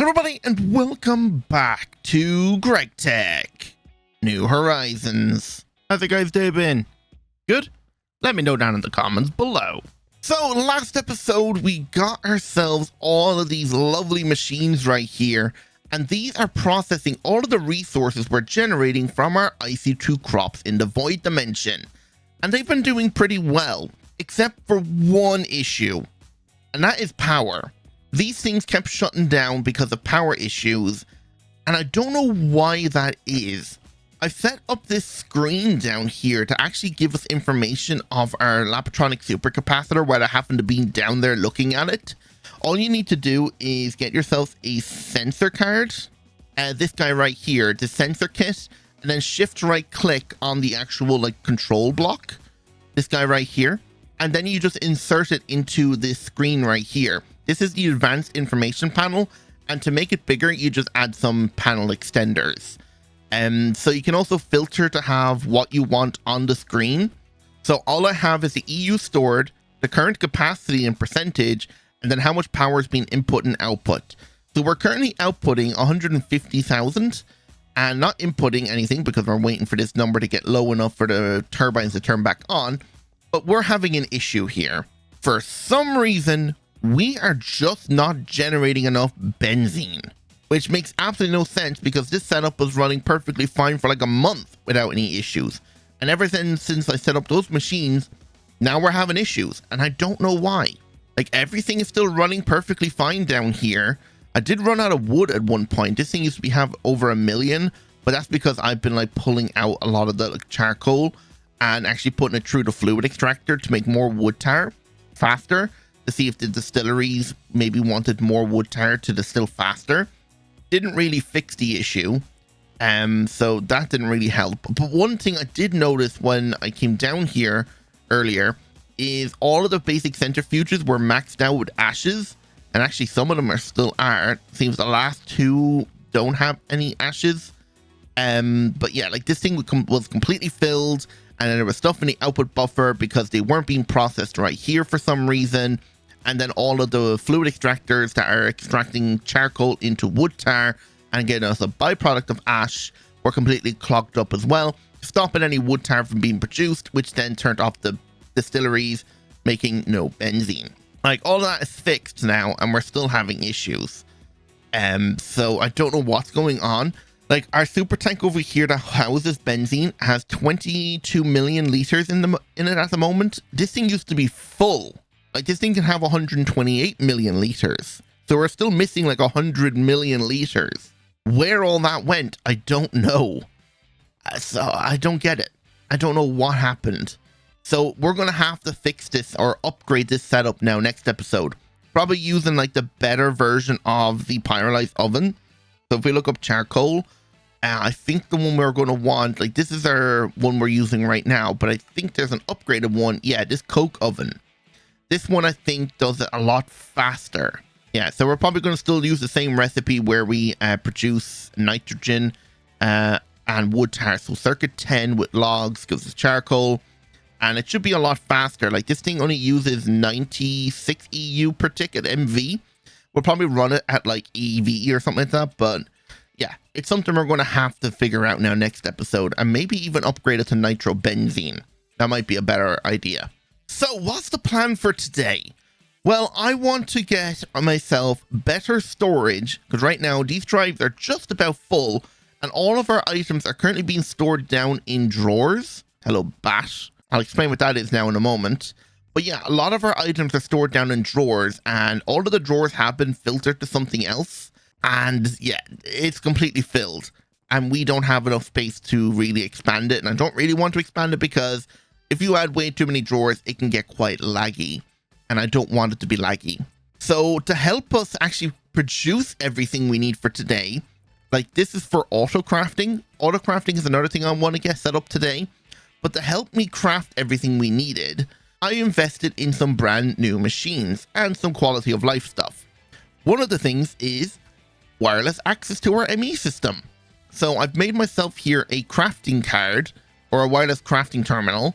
Everybody, and welcome back to Gregtech New Horizons. How's you guys' day been? Good? Let me know down in the comments below. So last episode we got ourselves all of these lovely machines right here, and these are processing all of the resources we're generating from our IC2 crops in the void dimension, and they've been doing pretty well, except for one issue, and that is power. These things kept shutting down because of power issues, and I don't know why that is. I set up this screen down here to actually give us information of our Lapatronic supercapacitor while I happen to be down there looking at it. All you need to do is get yourself a sensor card, this guy right here, the sensor kit, and then shift right click on the actual control block, this guy right here, and then you just insert it into this screen right here. This is the advanced information panel, and to make it bigger, you just add some panel extenders. So you can also filter to have what you want on the screen. So all I have is the EU stored, the current capacity and percentage, and then how much power is being input and output. So we're currently outputting 150,000 and not inputting anything because we're waiting for this number to get low enough for the turbines to turn back on. But we're having an issue here. For some reason, we are just not generating enough benzene, which makes absolutely no sense because this setup was running perfectly fine for like a month without any issues. And ever since I set up those machines, now we're having issues, and I don't know why. Like, everything is still running perfectly fine down here. I did run out of wood at one point. This thing used to have over 1 million, but that's because I've been pulling out a lot of the charcoal and actually putting it through the fluid extractor to make more wood tar faster, to see if the distilleries maybe wanted more wood tar to distill faster. Didn't really fix the issue, so that didn't really help. But one thing I did notice when I came down here earlier is all of the basic centrifuges were maxed out with ashes, and actually some of them still are. Seems the last two don't have any ashes. But yeah, this thing was completely filled, and then there was stuff in the output buffer because they weren't being processed right here for some reason. And then all of the fluid extractors that are extracting charcoal into wood tar and getting us a byproduct of ash were completely clogged up as well, stopping any wood tar from being produced, which then turned off the distilleries, making no benzene. All of that is fixed now, and we're still having issues. So I don't know what's going on. Our super tank over here that houses benzene has 22 million liters in it at the moment. This thing used to be full. This thing can have 128 million liters. So we're still missing 100 million liters. Where all that went, I don't know. So I don't get it. I don't know what happened. So we're going to have to fix this or upgrade this setup now next episode. Probably using the better version of the pyrolyzed oven. So if we look up charcoal, I think the one we're going to want, this is our one we're using right now, but I think there's an upgraded one. Yeah, this coke oven. This one, I think, does it a lot faster. Yeah, so we're probably going to still use the same recipe where we produce nitrogen and wood tar. So circuit 10 with logs gives us charcoal, and it should be a lot faster. This thing only uses 96 EU per tick at MV. We'll probably run it at EV or something like that, but yeah, it's something we're going to have to figure out now next episode, and maybe even upgrade it to nitrobenzene. That might be a better idea. So what's the plan for today? Well, I want to get myself better storage, because right now these drives are just about full, and all of our items are currently being stored down in drawers. Hello, bat. I'll explain what that is now in a moment. But yeah, a lot of our items are stored down in drawers, and all of the drawers have been filtered to something else. And yeah, it's completely filled, and we don't have enough space to really expand it. And I don't really want to expand it because if you add way too many drawers, it can get quite laggy, and I don't want it to be laggy. So to help us actually produce everything we need for today, this is for autocrafting. Autocrafting is another thing I want to get set up today. But to help me craft everything we needed, I invested in some brand new machines and some quality of life stuff. One of the things is wireless access to our ME system. So I've made myself here a crafting card, or a wireless crafting terminal,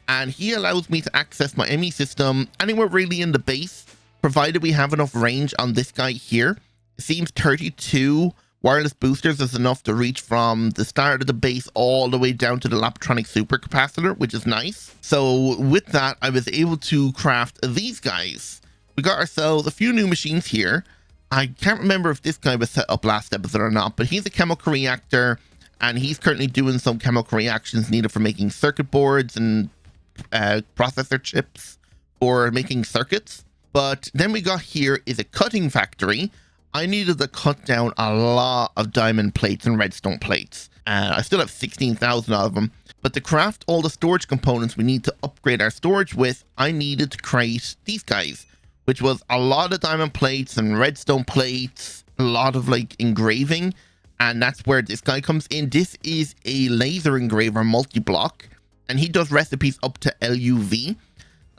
and he allows me to access my ME system anywhere really in the base, provided we have enough range on this guy here it seems 32 wireless boosters is enough to reach from the start of the base all the way down to the Laptronic supercapacitor, which is nice. So with that, I was able to craft these guys. We got ourselves a few new machines here. I can't remember if this guy was set up last episode or not, but he's a chemical reactor, and he's currently doing some chemical reactions needed for making circuit boards and processor chips for making circuits. But then we got here is a cutting factory. I needed to cut down a lot of diamond plates and redstone plates. I still have 16,000 of them. But to craft all the storage components we need to upgrade our storage with, I needed to create these guys, which was a lot of diamond plates and redstone plates, a lot of like engraving. And that's where this guy comes in. This is a laser engraver multi-block, and he does recipes up to LUV.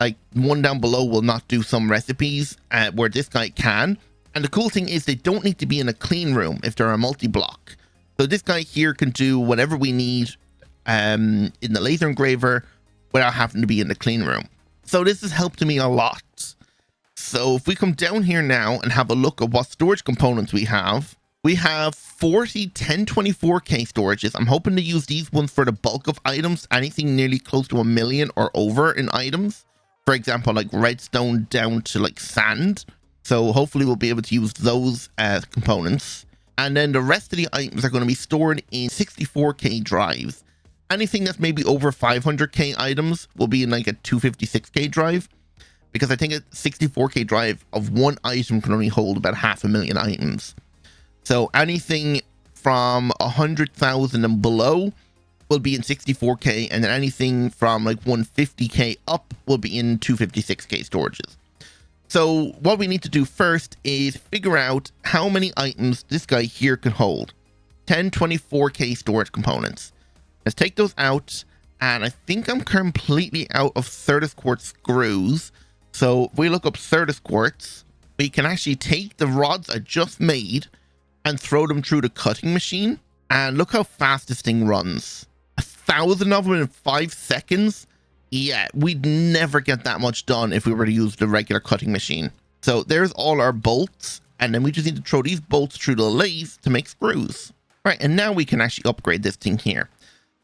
Like one down below will not do some recipes where this guy can. And the cool thing is they don't need to be in a clean room if they're a multi-block. So this guy here can do whatever we need in the laser engraver without having to be in the clean room. So this has helped me a lot. So if we come down here now and have a look at what storage components we have 40 1024K storages. I'm hoping to use these ones for the bulk of items, anything nearly close to 1 million or over in items. For example, like redstone down to like sand. So hopefully we'll be able to use those components. And then the rest of the items are going to be stored in 64K drives. Anything that's maybe over 500K items will be in like a 256K drive. Because I think a 64K drive of one item can only hold about 500,000 items. So anything from 100,000 and below will be in 64K. And then anything from like 150K up will be in 256K storages. So what we need to do first is figure out how many items this guy here can hold. 1024K storage components. Let's take those out. And I think I'm completely out of Certus quartz screws. So if we look up Certus quartz, we can actually take the rods I just made and throw them through the cutting machine. And look how fast this thing runs. 1,000 of them in 5 seconds. Yeah, we'd never get that much done if we were to use the regular cutting machine. So there's all our bolts, and then we just need to throw these bolts through the lathe to make screws. Right, and now we can actually upgrade this thing here.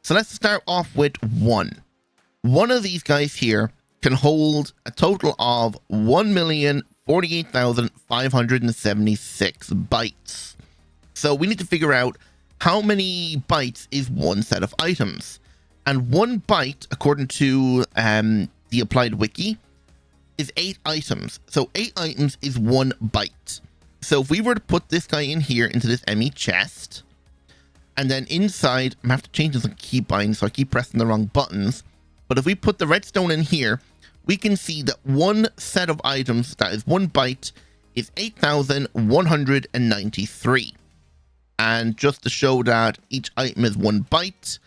So let's start off with one. One of these guys here can hold a total of 1,048,576 bytes. So we need to figure out how many bytes is one set of items. And 1 byte, according to the Applied Wiki, is 8 items. So 8 items is 1 byte. So if we were to put this guy in here into this ME chest, and then inside, I'm going to have to change this on keybind, so I keep pressing the wrong buttons. But if we put the redstone in here, we can see that one set of items that is 1 byte is 8,193. And just to show that each item is 1 byte,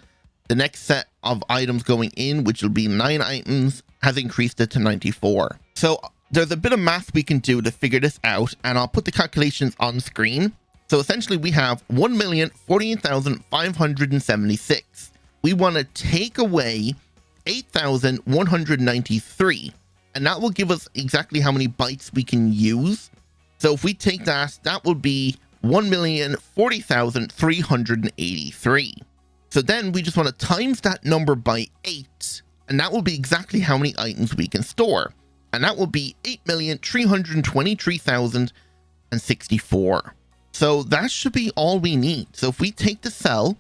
the next set of items going in, which will be 9 items, has increased it to 94. So there's a bit of math we can do to figure this out, and I'll put the calculations on screen. So essentially we have 1,048,576. We want to take away 8,193, and that will give us exactly how many bytes we can use. So if we take that, that will be 1,040,383. So then we just want to times that number by 8, and that will be exactly how many items we can store. And that will be 8,323,064. So that should be all we need. So if we take the cell,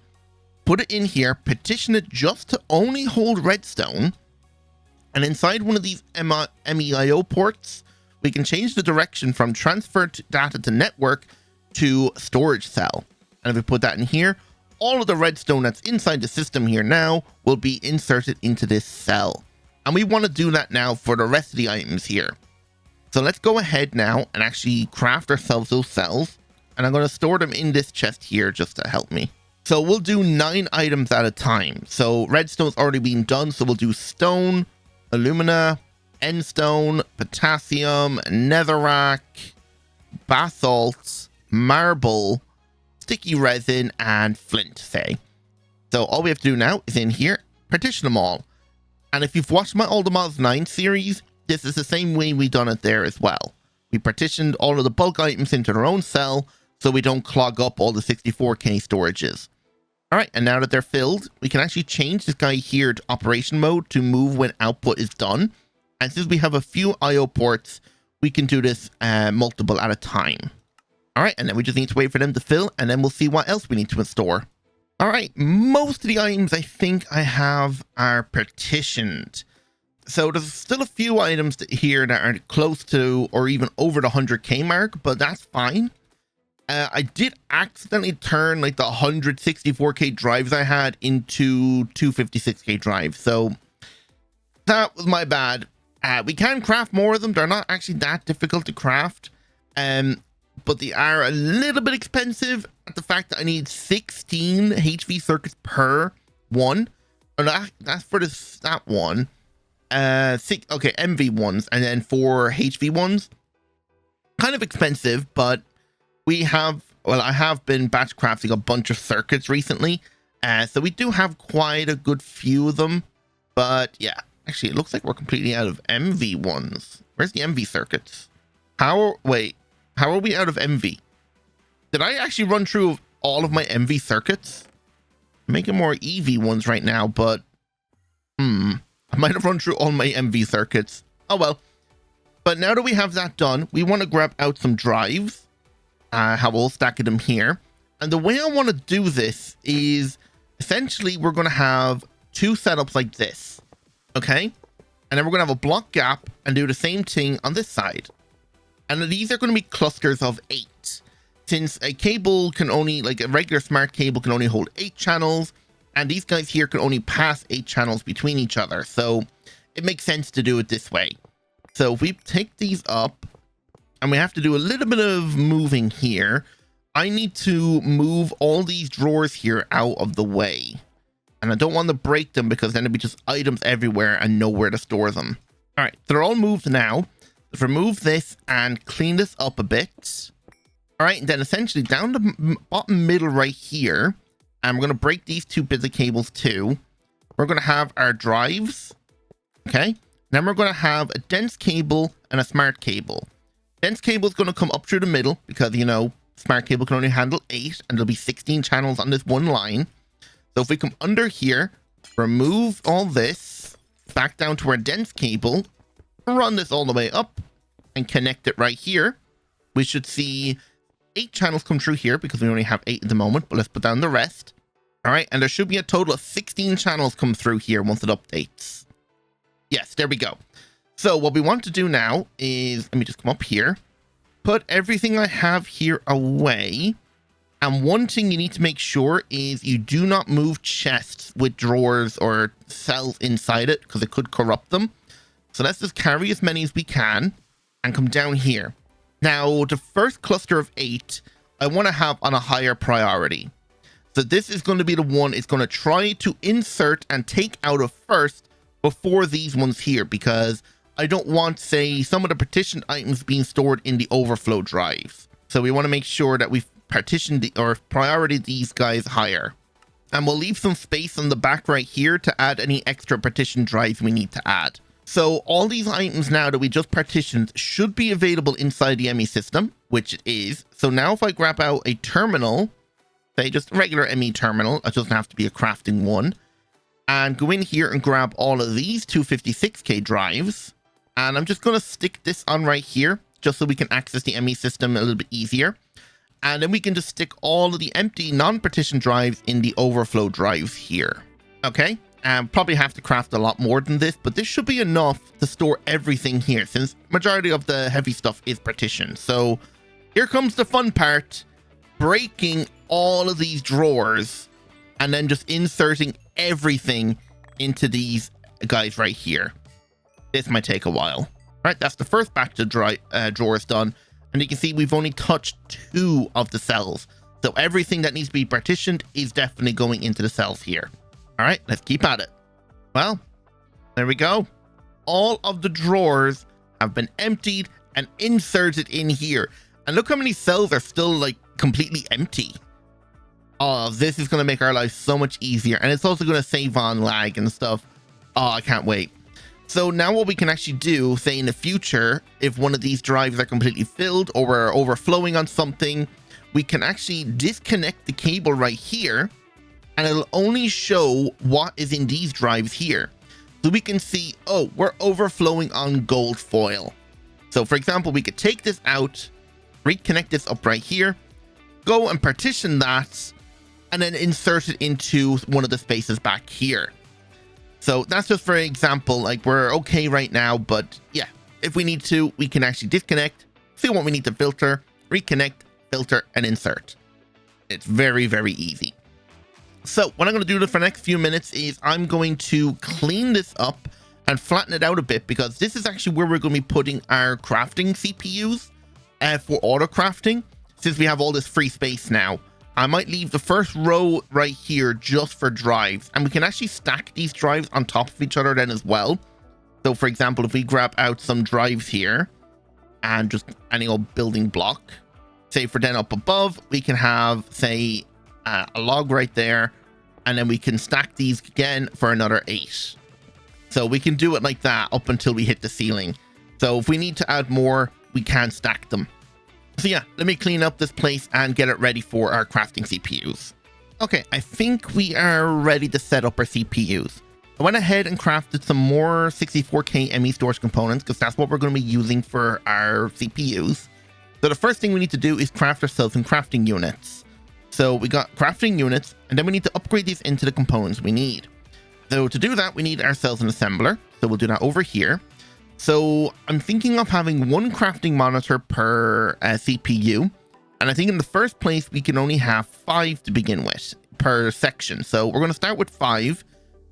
put it in here, petition it just to only hold redstone, and inside one of these MEIO ports, we can change the direction from transfer data to network to storage cell. And if we put that in here, all of the redstone that's inside the system here now will be inserted into this cell. And we want to do that now for the rest of the items here. So let's go ahead now and actually craft ourselves those cells. And I'm going to store them in this chest here just to help me. So we'll do 9 items at a time. So redstone's already been done. So we'll do stone, alumina, endstone, potassium, netherrack, basalt, marble, sticky resin, and flint, say. So all we have to do now is in here, partition them all. And if you've watched my Older Mods 9 series, this is the same way we done it there as well. We partitioned all of the bulk items into their own cell so we don't clog up all the 64K storages. All right, and now that they're filled, we can actually change this guy here to operation mode to move when output is done. And since we have a few IO ports, we can do this multiple at a time. All right, and then we just need to wait for them to fill, and then we'll see what else we need to store. All right, most of the items I think I have are partitioned. So there's still a few items here that are close to or even over the 100K mark, but that's fine. I did accidentally turn like the 164K drives I had into 256K drives, so that was my bad. We can craft more of them. They're not actually that difficult to craft, but they are a little bit expensive at the fact that I need 16 HV circuits per one. And that's for that one. Okay, MV ones, and then 4 HV ones. Kind of expensive, but I have been batch crafting a bunch of circuits recently, so we do have quite a good few of them. But yeah, actually, it looks like we're completely out of MV ones. Where's the MV circuits? How are we out of MV? Did I actually run through all of my MV circuits? I'm making more EV ones right now, but I might have run through all my MV circuits. Oh well. But now that we have that done, we want to grab out some drives. How we'll stack them here. And the way I want to do this is essentially we're going to have 2 setups like this. Okay? And then we're going to have a block gap and do the same thing on this side. And these are going to be clusters of 8. Since a cable can only, like a regular smart cable can only hold 8 channels, and these guys here can only pass 8 channels between each other. So it makes sense to do it this way. So if we take these up, and we have to do a little bit of moving here, I need to move all these drawers here out of the way. And I don't want to break them because then it'll be just items everywhere and nowhere to store them. All right, they're all moved now. Let's remove this and clean this up a bit. All right, and then essentially down the bottom middle right here, and we're going to break these 2 bits of cables too. We're going to have our drives. Okay, then we're going to have a dense cable and a smart cable. Dense cable is going to come up through the middle because, you know, smart cable can only handle 8 and there'll be 16 channels on this one line. So if we come under here, remove all this, back down to our dense cable, run this all the way up and connect it right here, we should see 8 channels come through here because we only have 8 at the moment, but let's put down the rest. All right, and there should be a total of 16 channels come through here once it updates. Yes, there we go. So what we want to do now is, let me just come up here, put everything I have here away. And one thing you need to make sure is you do not move chests with drawers or cells inside it because it could corrupt them. So let's just carry as many as we can and come down here. Now, the first cluster of 8, I want to have on a higher priority. So this is going to be the one it's going to try to insert and take out of first before these ones here, because I don't want, say, some of the partitioned items being stored in the overflow drives. So we want to make sure that we've partitioned or priority these guys higher. And we'll leave some space on the back right here to add any extra partition drives we need to add. So all these items now that we just partitioned should be available inside the ME system, which it is. So now if I grab out a terminal, say just a regular ME terminal, it doesn't have to be a crafting one, and go in here and grab all of these 256K drives. And I'm just going to stick this on right here just so we can access the ME system a little bit easier. And then we can just stick all of the empty non-partition drives in the overflow drives here. Okay, probably have to craft a lot more than this, but this should be enough to store everything here since majority of the heavy stuff is partitioned. So here comes the fun part, breaking all of these drawers and then just inserting everything into these guys right here. This might take a while. All right, that's the first batch of drawers done. And you can see we've only touched 2 of the cells. So everything that needs to be partitioned is definitely going into the cells here. All right, let's keep at it. Well, there we go. All of the drawers have been emptied and inserted in here. And look how many cells are still like completely empty. Oh, this is going to make our life so much easier. And it's also going to save on lag and stuff. Oh, I can't wait. So now what we can actually do, say in the future, if one of these drives are completely filled or we're overflowing on something, we can actually disconnect the cable right here, and it'll only show what is in these drives here. So we can see, oh, we're overflowing on gold foil. So for example, we could take this out, reconnect this up right here, go and partition that, and then insert it into one of the spaces back here. So that's just for example, like we're okay right now, but yeah, if we need to, we can actually disconnect, see what we need to filter, reconnect, filter, and insert. It's very, very easy. So what I'm going to do for the next few minutes is I'm going to clean this up and flatten it out a bit, because this is actually where we're going to be putting our crafting CPUs for auto crafting, since we have all this free space now. I might leave the first row right here just for drives, and we can actually stack these drives on top of each other then as well. So for example, if we grab out some drives here and just any old building block, say for then up above, we can have, say, a log right there, and then we can stack these again for another 8. So we can do it like that up until we hit the ceiling. So if we need to add more, we can stack them. So yeah, let me clean up this place and get it ready for our crafting CPUs. Okay, I think we are ready to set up our CPUs. I went ahead and crafted some more 64K ME storage components, because that's what we're going to be using for our CPUs. So the first thing we need to do is craft ourselves some crafting units. So we got crafting units, and then we need to upgrade these into the components we need. So to do that, we need ourselves an assembler. So we'll do that over here. So I'm thinking of having one crafting monitor per CPU. And I think in the first place, we can only have 5 to begin with per section. So we're going to start with 5.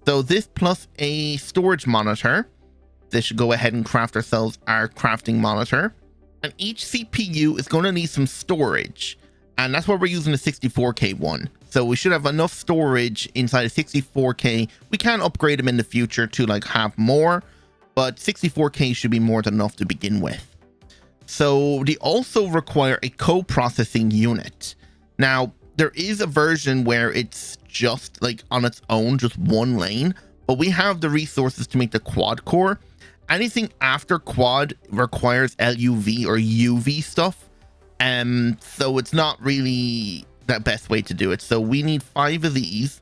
So this plus a storage monitor. This should go ahead and craft ourselves our crafting monitor. And each CPU is going to need some storage. And that's why we're using the 64K one. So we should have enough storage inside of 64K. We can upgrade them in the future to like have more, but 64K should be more than enough to begin with. So they also require a co-processing unit. Now, there is a version where it's just like on its own, just one lane, but we have the resources to make the quad core. Anything after quad requires LUV or UV stuff. So it's not really the best way to do it. So we need 5 of these,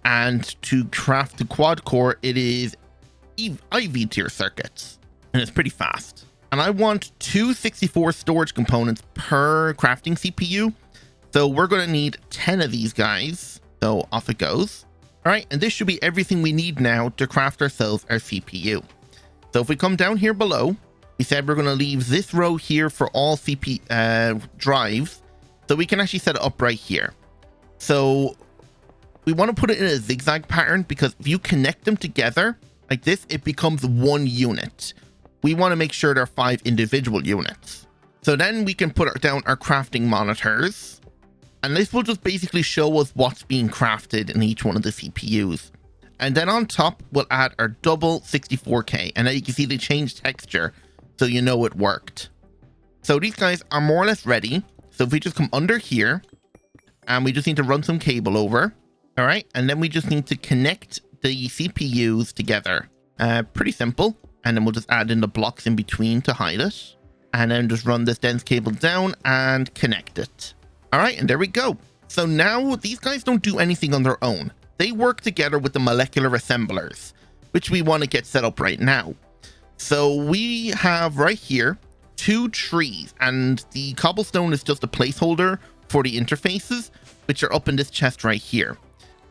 and to craft the quad core, it is IV tier circuits, and it's pretty fast. And I want 2 64 storage components per crafting CPU. So we're going to need 10 of these guys. So off it goes. All right, and this should be everything we need now to craft ourselves our CPU. So if we come down here below, we said we're going to leave this row here for all drives, so we can actually set it up right here. So we want to put it in a zigzag pattern, because if you connect them together like this, it becomes one unit. We want to make sure there are 5 individual units. So then we can put down our crafting monitors, and this will just basically show us what's being crafted in each one of the CPUs. And then on top, we'll add our double 64K, and now you can see they changed texture, so you know it worked. So these guys are more or less ready. So if we just come under here, and we just need to run some cable over, all right, and then we just need to connect the CPUs together. Pretty simple. And then we'll just add in the blocks in between to hide it, and then just run this dense cable down and connect it. All right, and there we go. So now these guys don't do anything on their own. They work together with the molecular assemblers, which we want to get set up right now. So we have right here 2 trees, and the cobblestone is just a placeholder for the interfaces, which are up in this chest right here.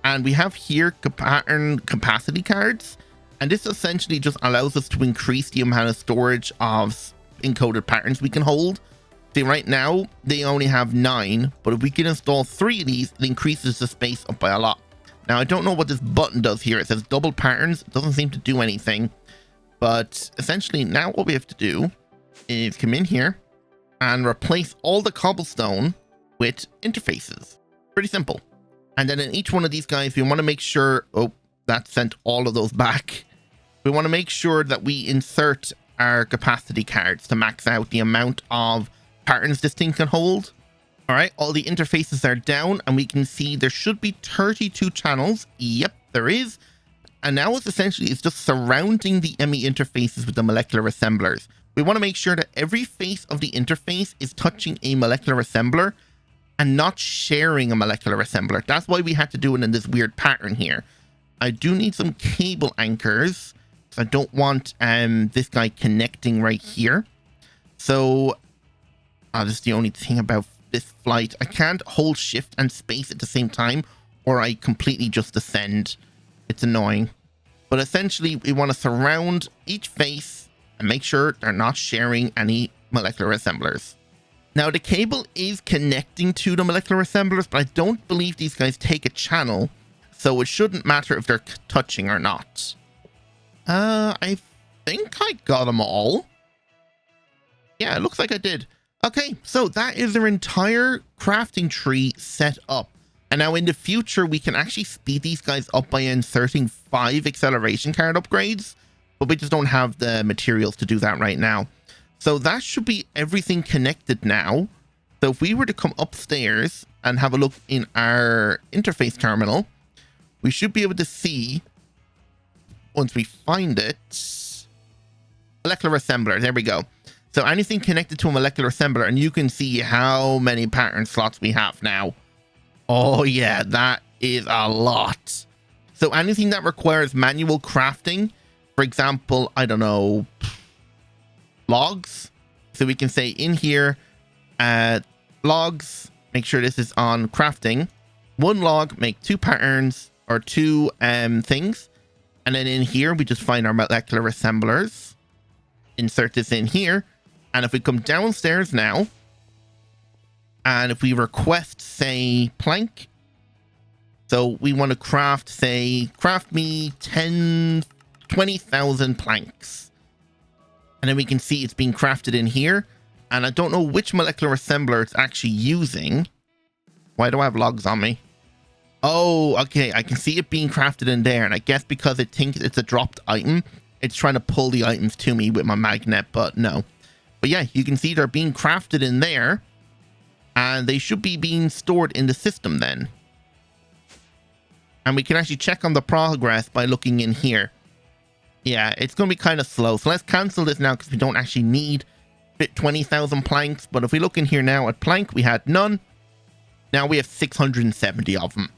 And we have here pattern capacity cards, and this essentially just allows us to increase the amount of storage of encoded patterns we can hold. See, right now they only have 9, but if we can install 3 of these, it increases the space up by a lot. Now, I don't know what this button does here. It says double patterns. It doesn't seem to do anything. But essentially, now what we have to do is come in here and replace all the cobblestone with interfaces. Pretty simple. And then in each one of these guys, we want to make sure... Oh, that sent all of those back. We want to make sure that we insert our capacity cards to max out the amount of patterns this thing can hold. All right, all the interfaces are down, and we can see there should be 32 channels. Yep, there is. And now it's just surrounding the ME interfaces with the molecular assemblers. We want to make sure that every face of the interface is touching a molecular assembler and not sharing a molecular assembler. That's why we had to do it in this weird pattern here. I do need some cable anchors, so I don't want this guy connecting right here. So this is the only thing about this flight. I can't hold shift and space at the same time, or I completely just descend. It's annoying. But essentially, we want to surround each face and make sure they're not sharing any molecular assemblers. Now, the cable is connecting to the molecular assemblers, but I don't believe these guys take a channel, so it shouldn't matter if they're touching or not. I think I got them all. Yeah, it looks like I did. Okay, so that is their entire crafting tree set up. And now in the future, we can actually speed these guys up by inserting 5 acceleration card upgrades, but we just don't have the materials to do that right now. So that should be everything connected now. So if we were to come upstairs and have a look in our interface terminal, we should be able to see, once we find it, molecular assembler. There we go. So anything connected to a molecular assembler, and you can see how many pattern slots we have now. Oh yeah, that is a lot. So anything that requires manual crafting, for example, I don't know, logs. So we can say in here, logs, make sure this is on crafting. 1 log, make 2 patterns or 2 things. And then in here, we just find our molecular assemblers. Insert this in here. And if we come downstairs now, and if we request, say, plank, so we want to craft, say, craft me 20,000 planks. And then we can see it's being crafted in here. And I don't know which molecular assembler it's actually using. Why do I have logs on me? Oh, okay. I can see it being crafted in there. And I guess because it thinks it's a dropped item, it's trying to pull the items to me with my magnet, but no. But yeah, you can see they're being crafted in there. And they should be being stored in the system then. And we can actually check on the progress by looking in here. Yeah, it's going to be kind of slow. So let's cancel this now because we don't actually need 20,000 planks. But if we look in here now at plank, we had none. Now we have 670 of them.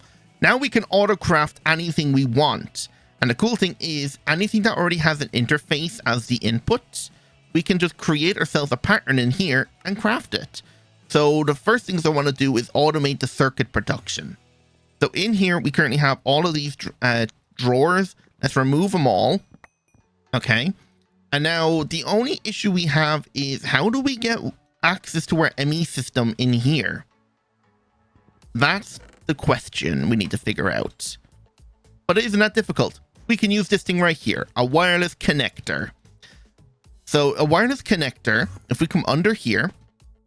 Now we can autocraft anything we want. And the cool thing is anything that already has an interface as the input, we can just create ourselves a pattern in here and craft it. So the first things I want to do is automate the circuit production. So in here, we currently have all of these drawers. Let's remove them all. Okay. And now the only issue we have is how do we get access to our ME system in here? That's the question we need to figure out. But it isn't that difficult. We can use this thing right here, a wireless connector. So a wireless connector, if we come under here,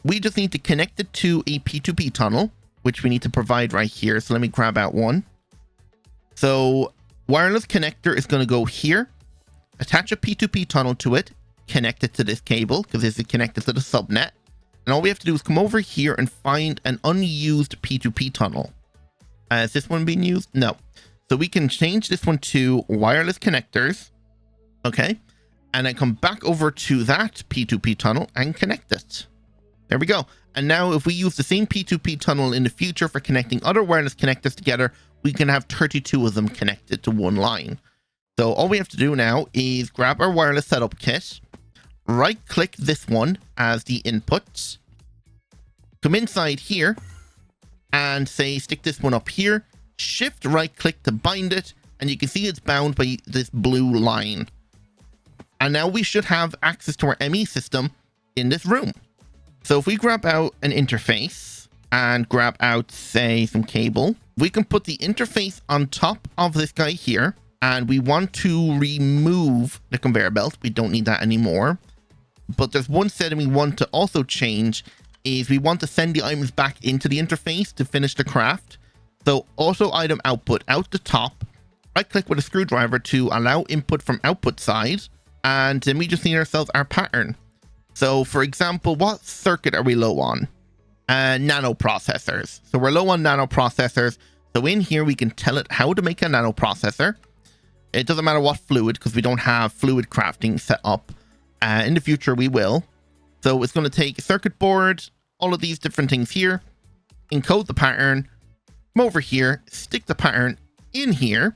we just need to connect it to a P2P tunnel, which we need to provide right here. So let me grab out one. So wireless connector is going to go here, attach a P2P tunnel to it, connect it to this cable because this is connected to the subnet. And all we have to do is come over here and find an unused P2P tunnel. Is this one being used? No. So we can change this one to wireless connectors. Okay. And then come back over to that P2P tunnel and connect it. There we go. And now if we use the same P2P tunnel in the future for connecting other wireless connectors together, we can have 32 of them connected to one line. So all we have to do now is grab our wireless setup kit, right click this one as the input, come inside here and say stick this one up here, shift right click to bind it, and you can see it's bound by this blue line. And now we should have access to our ME system in this room. So if we grab out an interface and grab out, say, some cable, we can put the interface on top of this guy here. And we want to remove the conveyor belt. We don't need that anymore. But there's one setting we want to also change is we want to send the items back into the interface to finish the craft. So auto item output out the top, right click with a screwdriver to allow input from output side. And then we just need ourselves our pattern. So for example, what circuit are we low on? Nano processors. So we're low on nano processors. So in here, we can tell it how to make a nano processor. It doesn't matter what fluid, because we don't have fluid crafting set up. In the future, we will. So it's going to take a circuit board, all of these different things here, encode the pattern, come over here, stick the pattern in here,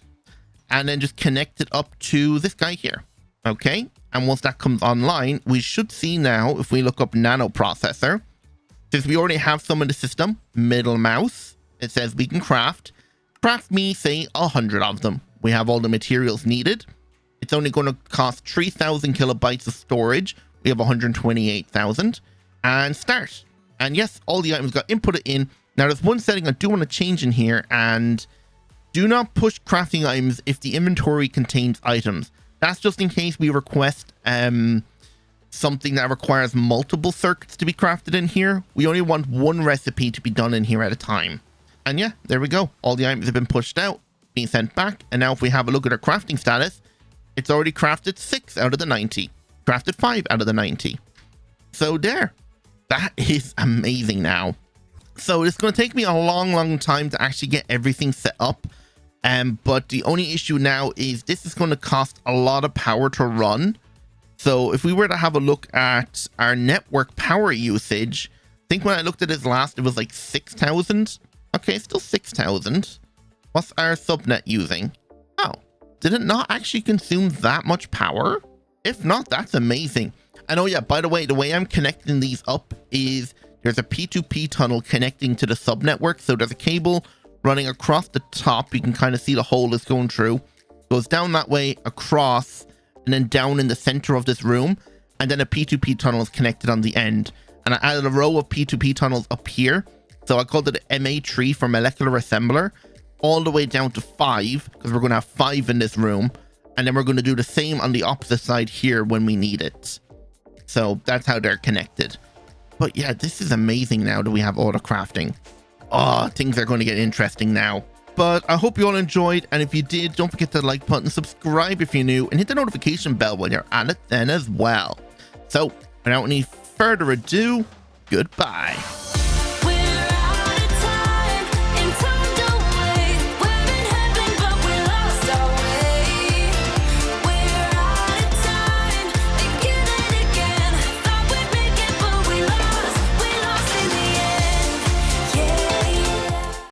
and then just connect it up to this guy here. Okay, and once that comes online, we should see now, if we look up nano processor, since we already have some in the system, middle mouse, it says we can craft me, say, 100 of them. We have all the materials needed. It's only going to cost 3,000 kilobytes of storage. We have 128,000, and start. And yes, all the items got inputted in. Now there's one setting I do want to change in here, and do not push crafting items if the inventory contains items. That's just in case we request something that requires multiple circuits to be crafted in here. We only want one recipe to be done in here at a time. And yeah, there we go. All the items have been pushed out, being sent back. And now if we have a look at our crafting status, it's already crafted 6 out of the 90. Crafted 5 out of the 90. So there. That is amazing now. So it's going to take me a long time to actually get everything set up. But the only issue now is this is going to cost a lot of power to run. So if we were to have a look at our network power usage, I think when I looked at this last, it was like 6,000. Okay, still 6,000. What's our subnet using? Oh, did it not actually consume that much power? If not, that's amazing. And oh yeah, by the way I'm connecting these up is there's a P2P tunnel connecting to the subnetwork. So there's a cable running across the top. You can kind of see the hole is going through. Goes down that way, across, and then down in the center of this room. And then a P2P tunnel is connected on the end. And I added a row of P2P tunnels up here. So I called it an MA3 for molecular assembler, all the way down to 5, because we're going to have 5 in this room. And then we're going to do the same on the opposite side here when we need it. So that's how they're connected. But yeah, this is amazing now that we have autocrafting. Oh, things are going to get interesting now. But I hope you all enjoyed. And if you did, don't forget to like button, subscribe if you're new, and hit the notification bell while you're at it then as well. So without any further ado, goodbye.